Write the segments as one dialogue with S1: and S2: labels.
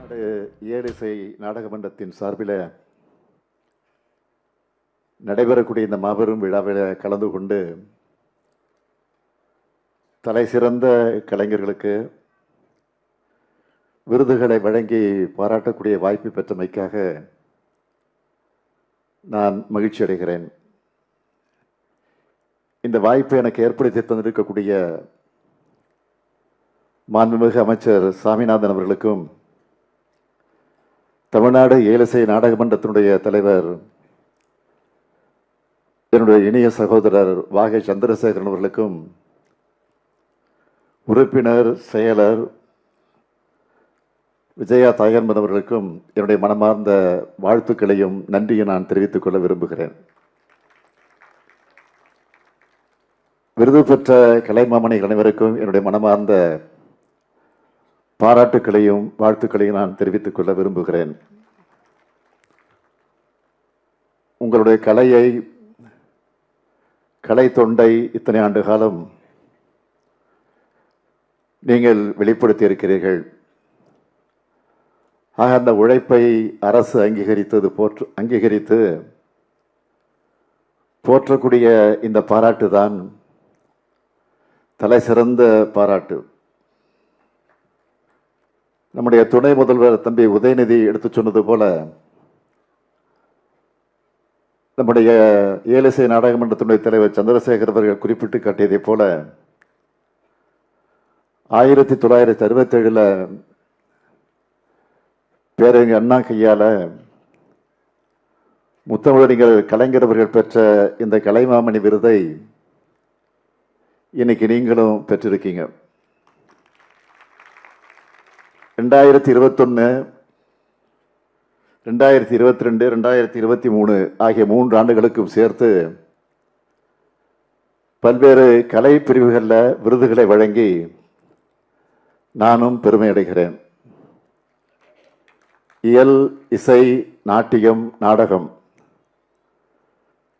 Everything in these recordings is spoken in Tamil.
S1: தமிழ்நாடு இயலிசை நாடக மன்றத்தின் சார்பில் நடைபெறக்கூடிய இந்த மாபெரும் விழாவில் கலந்து கொண்டு தலை சிறந்த கலைஞர்களுக்கு விருதுகளை வழங்கி பாராட்டக்கூடிய வாய்ப்பு பெற்றமைக்காக நான் மகிழ்ச்சி அடைகிறேன். இந்த வாய்ப்பை எனக்கு ஏற்படுத்தி தந்திருக்கக்கூடிய மாண்புமிகு அமைச்சர் சாமிநாதன் அவர்களுக்கும், தமிழ்நாடு இயலிசை நாடக மன்றத்தினுடைய தலைவர் என்னுடைய இனிய சகோதரர் வாகை சந்திரசேகரன் அவர்களுக்கும், உறுப்பினர் செயலர் விஜயா தாயன்பன் அவர்களுக்கும் என்னுடைய மனமார்ந்த வாழ்த்துக்களையும் நன்றியை நான் தெரிவித்துக் கொள்ள விரும்புகிறேன். விருது பெற்ற கலைமாமணிகள் அனைவருக்கும் என்னுடைய மனமார்ந்த பாராட்டுக்களையும் வாழ்த்துக்களையும் நான் தெரிவித்துக் கொள்ள விரும்புகிறேன். உங்களுடைய கலை தொண்டை இத்தனை ஆண்டு காலம் நீங்கள் வெளிப்படுத்தி இருக்கிறீர்கள். ஆக அந்த உழைப்பை அரசு அங்கீகரித்து போற்றக்கூடிய இந்த பாராட்டு தான் தலை சிறந்த பாராட்டு. நம்முடைய துணை முதல்வர் தம்பி உதயநிதி எடுத்து சொன்னது போல, நம்முடைய இயலிசை நாடக மன்றத்தினுடைய தலைவர் சந்திரசேகர் அவர்கள் குறிப்பிட்டு காட்டியதை போல 1967 பேரறிஞர் அண்ணா கையால முத்தமிழறிஞர் கலைஞர் அவர்கள் பெற்ற இந்த கலைமாமணி விருதை இன்னைக்கு நீங்களும் பெற்றிருக்கீங்க. 2021, 2022, 2023 ஆகிய 3 ஆண்டுகளுக்கும் சேர்த்து பல்வேறு கலை பிரிவுகளில் விருதுகளை வழங்கி நானும் பெருமை அடைகிறேன். இயல், இசை, நாட்டியம், நாடகம்,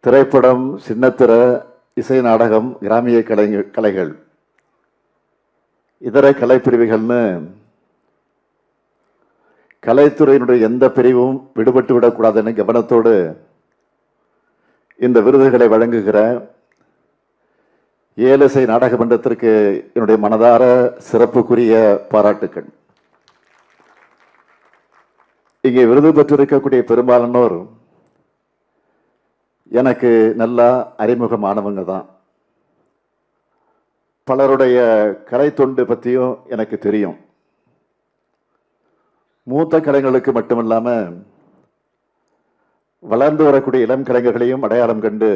S1: திரைப்படம், சின்னத்திர, இசை நாடகம், கிராமிய கலைகள், இதர கலைப்பிரிவுகள்னு கலைத்துறையினுடைய எந்த பிரிவும் விடுபட்டு விடக்கூடாதுன்னு கவனத்தோடு இந்த விருதுகளை வழங்குகிற இயலிசை நாடக மன்றத்திற்கு என்னுடைய மனதார சிறப்புக்குரிய பாராட்டுக்கள். இங்கே விருது பெற்றிருக்கக்கூடிய பெரும்பாலானோர் எனக்கு நல்லா அறிமுகமானவங்க தான். பலருடைய கலை தொண்டு பற்றியும் எனக்கு தெரியும். மூத்த கலைஞர்களுக்கு மட்டுமல்லாம வளர்ந்து வரக்கூடிய இளம் கலைஞர்களையும் அடையாளம் கண்டு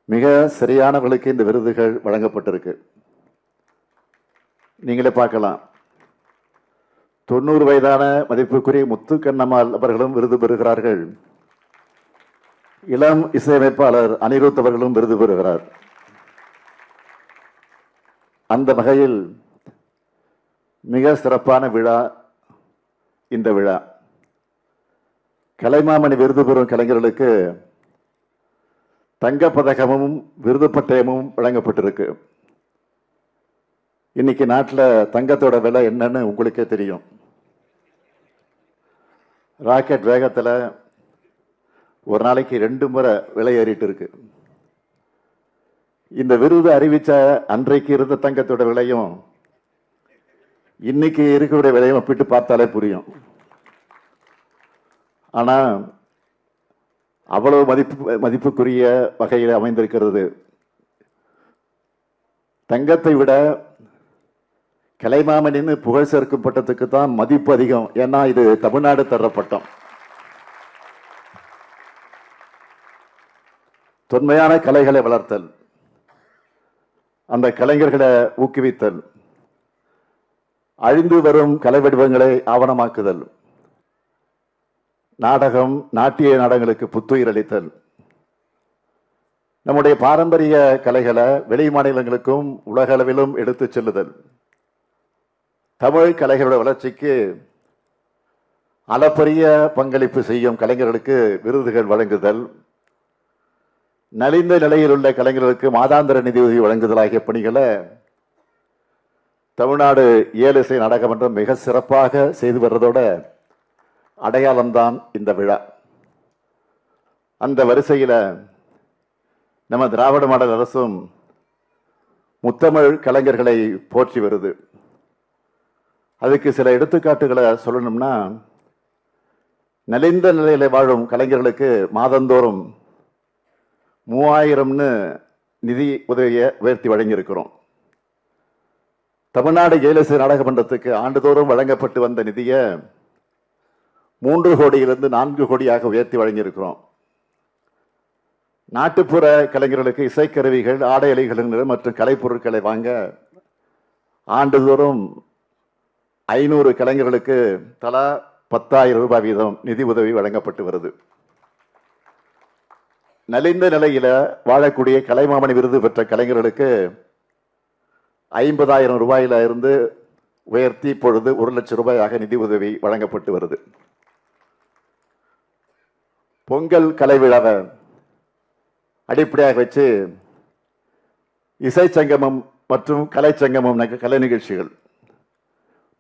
S1: மிக சரியானவர்களுக்கு இந்த விருதுகள் வழங்கப்பட்டிருக்கு. நீங்களே பார்க்கலாம். 90 வயதான மதிப்புக்குரிய முத்துக்கண்ணம்மாள் அவர்களும் விருது பெறுகிறார்கள். இளம் இசையமைப்பாளர் அனிருத் அவர்களும் விருது பெறுகிறார். அந்த வகையில் மிக சிறப்பான விழா இந்த விழா. கலைமாமணி விருது பெறும் கலைஞர்களுக்கு தங்கப்பதக்கமும் விருது பட்டயமும் வழங்கப்பட்டிருக்கு. இன்னைக்கு நாட்டில் தங்கத்தோட விலை என்னன்னு உங்களுக்கே தெரியும். ராக்கெட் வேகத்தில் ஒரு நாளைக்கு 2 முறை விலை ஏறிட்டு இருக்கு. இந்த விருது அறிவிச்ச அன்றைக்கு இருந்த தங்கத்தோட விலையும் இன்னைக்கு இருக்கக்கூடிய விலையும் ஒப்பிட்டு பார்த்தாலே புரியும். ஆனா அவ்வளவு மதிப்புக்குரிய வகையில் அமைந்திருக்கிறது. தங்கத்தை விட கலைமாமணின்னு புகழ் சேர்க்கும் பட்டத்துக்கு தான் மதிப்பு அதிகம். ஏன்னா இது தமிழ்நாடு தர்ற பட்டம். தொன்மையான கலைகளை வளர்த்தல், அந்த கலைஞர்களை ஊக்குவித்தல், அழிந்து வரும் கலை வடிவங்களை ஆவணமாக்குதல், நாடகம், நாட்டிய நாடகங்களுக்கு புத்துயிர் அளித்தல், நம்முடைய பாரம்பரிய கலைகளை வெளி மாநிலங்களுக்கும் உலக அளவிலும் எடுத்து செல்லுதல், தமிழ் கலைகளுடைய வளர்ச்சிக்கு அளப்பரிய பங்களிப்பு செய்யும் கலைஞர்களுக்கு விருதுகள் வழங்குதல், நலிந்த நிலையில் உள்ள கலைஞர்களுக்கு மாதாந்திர நிதியுதவி வழங்குதல் ஆகிய பணிகளை தமிழ்நாடு இயலிசை நாடகமன்றம் மிக சிறப்பாக செய்து வர்றதோட அடையாளம்தான் இந்த விழா. அந்த வரிசையில் நம்ம திராவிட மாடல் அரசும் முத்தமிழ் கலைஞர்களை போற்றி வருது. அதுக்கு சில எடுத்துக்காட்டுகளை சொல்லணும்னா, நலிந்த நிலையில வாழும் கலைஞர்களுக்கு மாதந்தோறும் 3000 நிதி உதவியை உயர்த்தி வழங்கியிருக்கிறோம். தமிழ்நாடு இயலிசை நாடக மன்றத்துக்கு ஆண்டுதோறும் வழங்கப்பட்டு வந்த நிதியை 3 கோடியிலிருந்து 4 கோடியாக உயர்த்தி வழங்கியிருக்கிறோம். நாட்டுப்புற கலைஞர்களுக்கு இசைக்கருவிகள், ஆடை அணிகலன்கள் மற்றும் கலைப்பொருட்களை வாங்க ஆண்டுதோறும் 500 கலைஞர்களுக்கு தலா 10,000 ரூபாய் வீதம் நிதி உதவி வழங்கப்பட்டு வருது. நலிந்த நிலையில வாழக்கூடிய கலைமாமணி விருது பெற்ற கலைஞர்களுக்கு 50,000 ரூபாயில இருந்து உயர்த்தி இப்பொழுது 1 லட்சம் ரூபாயாக நிதி உதவி வழங்கப்பட்டு வருது. பொங்கல் கலை விழாவை அடிப்படையாக வச்சு இசை சங்கமம் மற்றும் கலை சங்கமம் கலை நிகழ்ச்சிகள்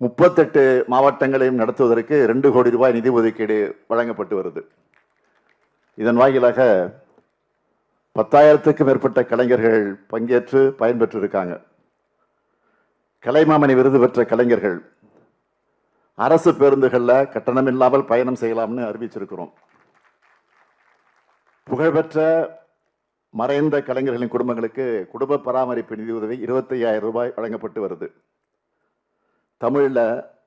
S1: 38 மாவட்டங்களையும் நடத்துவதற்கு 2 கோடி ரூபாய் நிதி ஒதுக்கீடு வழங்கப்பட்டு வருது. இதன் வாயிலாக 10,000க்கும் மேற்பட்ட கலைஞர்கள் பங்கேற்று பயன்பெற்று இருக்காங்க. கலைமாமணி விருது பெற்ற கலைஞர்கள் அரசு பேருந்துகளில் கட்டணம் இல்லாமல் பயணம் செய்யலாம்னு அறிவிச்சிருக்கிறோம். புகழ்பெற்ற மறைந்த கலைஞர்களின் குடும்பங்களுக்கு குடும்ப பராமரிப்பு நிதி உதவி 25,000 ரூபாய் வழங்கப்பட்டு வருது. தமிழில்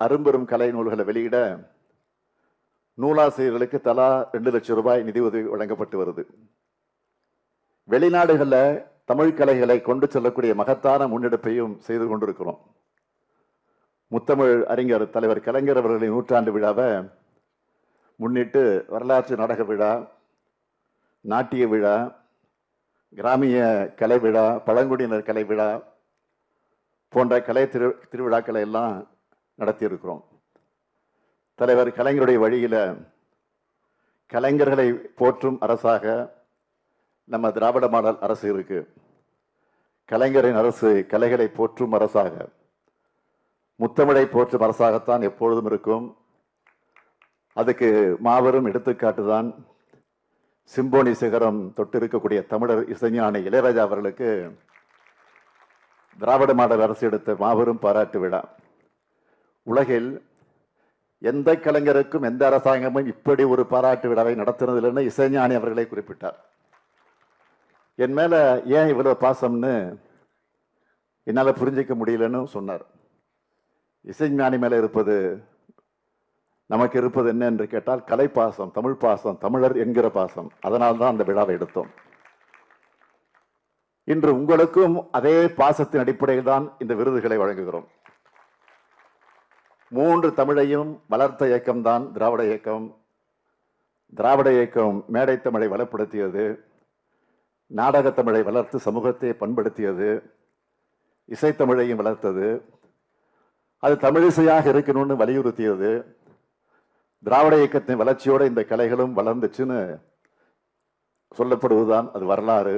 S1: அரும்பெரும் கலை நூல்களை வெளியிட நூலாசிரியர்களுக்கு தலா 2 லட்சம் ரூபாய் நிதி உதவி வழங்கப்பட்டு வருது. வெளிநாடுகளில் தமிழ் கலைகளை கொண்டு செல்லக்கூடிய மகத்தான முன்னெடுப்பையும் செய்து கொண்டிருக்கிறோம். முத்தமிழ் அறிஞர் தலைவர் கலைஞர் அவர்களின் 100ஆண்டு விழாவை முன்னிட்டு வரலாற்று நாடக விழா, நாட்டிய விழா, கிராமிய கலை விழா, பழங்குடியினர் கலை விழா போன்ற கலை திருவிழாக்களை எல்லாம் நடத்தியிருக்கிறோம். தலைவர் கலைஞருடைய வழியில கலைஞர்களை போற்றும் அரசாக நம்ம திராவிட மாடல் அரசு இருக்கு. கலைஞரின் அரசு கலைகளை போற்றும் அரசாக, முத்தமிழை போற்றும் அரசாகத்தான் எப்பொழுதும் இருக்கும். அதுக்கு மாபெரும் எடுத்துக்காட்டு தான் சிம்போனி சிகரம் தொட்டிருக்கக்கூடிய தமிழர் இசைஞானி இளையராஜா அவர்களுக்கு திராவிட மாடல் அரசு எடுத்த மாபெரும் பாராட்டு விழா. உலகில் எந்த கலைஞருக்கும் எந்த அரசாங்கமும் இப்படி ஒரு பாராட்டு விழாவை நடத்தினதில்லைன்னு இசைஞானி அவர்களை குறிப்பிட்டார். என் மேல ஏன் இவ்வளவு பாசம்னு என்னால் புரிஞ்சிக்க முடியலன்னு சொன்னார். இசைஞானி மேல இருப்பது, நமக்கு இருப்பது என்ன என்று கேட்டால் கலை பாசம், தமிழ் பாசம், தமிழர் என்கிற பாசம். அதனால்தான் அந்த விழாவை எடுத்தோம். இன்று உங்களுக்கும் அதே பாசத்தின் அடிப்படையில் தான் இந்த விருதுகளை வழங்குகிறோம். 3 தமிழையும் வளர்த்த இயக்கம்தான் திராவிட இயக்கம். திராவிட இயக்கம் மேடை தமிழை வளப்படுத்தியது, நாடக தமிழை வளர்த்து சமூகத்தை பண்படுத்தியது, இசைத்தமிழையும் வளர்த்தது, அது தமிழிசையாக இருக்கணும்னு வலியுறுத்தியது. திராவிட இயக்கத்தின் வளர்ச்சியோடு இந்த கலைகளும் வளர்ந்துச்சுன்னு சொல்லப்படுவதுதான் அது வரலாறு.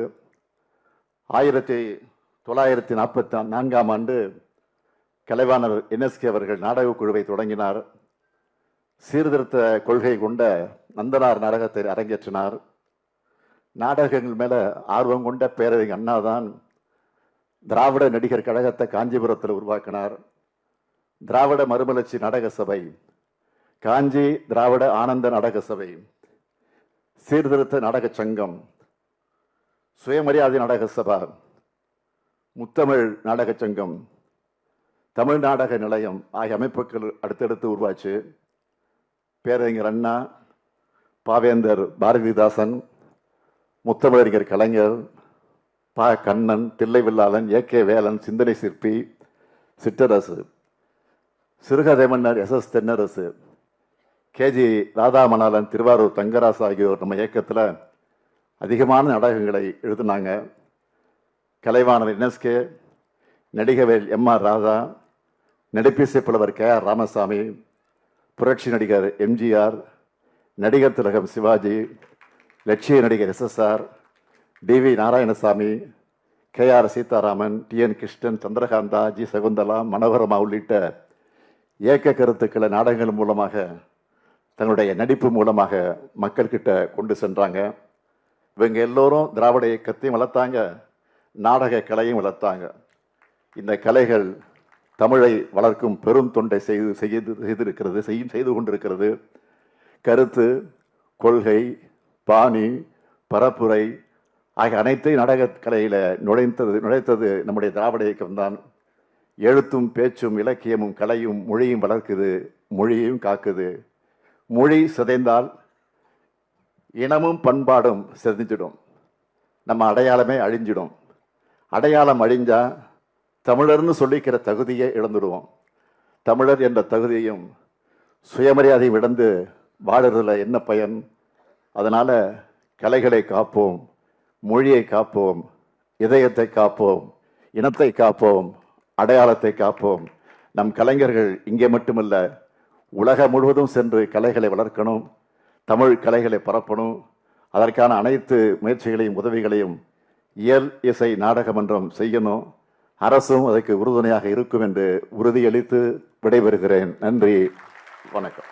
S1: 1944ஆம் ஆண்டு கலைவாணர் NSK அவர்கள் நாடக குழுவை தொடங்கினார். சீர்திருத்த கொள்கை கொண்ட நந்தனார் நாடகத்தை அரங்கேற்றினார். நாடகங்கள் மேல ஆர்வம் கொண்ட பேரறிஞர் அண்ணாதான் திராவிட நடிகர் கழகத்தை காஞ்சிபுரத்தில் உருவாக்கினார். திராவிட மறுமலர்ச்சி நாடக சபை, காஞ்சி திராவிட ஆனந்த நாடக சபை, சீர்திருத்த நாடக சங்கம், சுயமரியாதை நாடக சபா, முத்தமிழ் நாடக சங்கம், தமிழ் நாடக நிலையம் ஆகிய அமைப்புகள் அடுத்தடுத்து உருவாச்சு. பேரறிஞர் அண்ணா, பாவேந்தர் பாரதிதாசன், முத்தமிழறிஞர் கலைஞர், ப. கண்ணன், தில்லைவில்லாளன், AK வேலன், சிந்தனை சிற்பி, சிற்றரசு, சிறுகதை மன்னர் SS தென்னரசு, KG ராதாமணாலன், திருவாரூர் தங்கராசு ஆகியோர் நம்ம இயக்கத்தில் அதிகமான நாடகங்களை எழுதினாங்க. கலைவாணர் NSK, நடிகவேல் MR ராதா, நடிப்பிசை புலவர் KR ராமசாமி, புரட்சி நடிகர் MGR, நடிகர் திலகம் சிவாஜி, லட்சிய நடிகர் SSR, DV Narayanasamy, KR Sitharaman, TN Krishnan, Chandrakanta, G Shakuntala, மனோகரமா உள்ளிட்ட ஏக்க கருத்துக்களை நாடகங்கள் மூலமாக தங்களுடைய நடிப்பு மூலமாக மக்கள்கிட்ட கொண்டு சென்றாங்க. இவங்க எல்லோரும் திராவிட இயக்கத்தையும் வளர்த்தாங்க, நாடக கலையும் வளர்த்தாங்க. இந்த கலைகள் தமிழை வளர்க்கும் பெரும் தொண்டை செய்து கொண்டிருக்கிறது. கருத்து, கொள்கை, பாணி, பரப்புரை ஆகிய அனைத்தையும் நாடக கலையில நுழைத்தது நம்முடைய திராவிட இயக்கம்தான். எழுத்தும் பேச்சும் இலக்கியமும் கலையும் மொழியும் வளர்க்குது, மொழியையும் காக்குது. மொழி சிதைந்தால் இனமும் பண்பாடும் சிதைஞ்சிடும், நம்ம அடையாளமே அழிஞ்சிடும். அடையாளம் அழிஞ்சா தமிழர்னு சொல்லிக்கிற தகுதியை இழந்துடுவோம். தமிழர் என்ற தகுதியையும் சுயமரியாதையும் இழந்து வாழறதுல என்ன பயன்? அதனால கலைகளை காப்போம், மொழியை காப்போம், இதயத்தை காப்போம், இனத்தை காப்போம், அடையாளத்தை காப்போம். நம் கலைஞர்கள் இங்கே மட்டுமல்ல, உலகம் முழுவதும் சென்று கலைகளை வளர்க்கணும், தமிழ் கலைகளை பரப்பணும். அதற்கான அனைத்து முயற்சிகளையும் உதவிகளையும் இயல் இசை நாடக மன்றம் செய்யணும். அரசும் அதற்கு உறுதுணையாக இருக்கும் என்று உறுதியளித்து விடைபெறுகிறேன். நன்றி, வணக்கம்.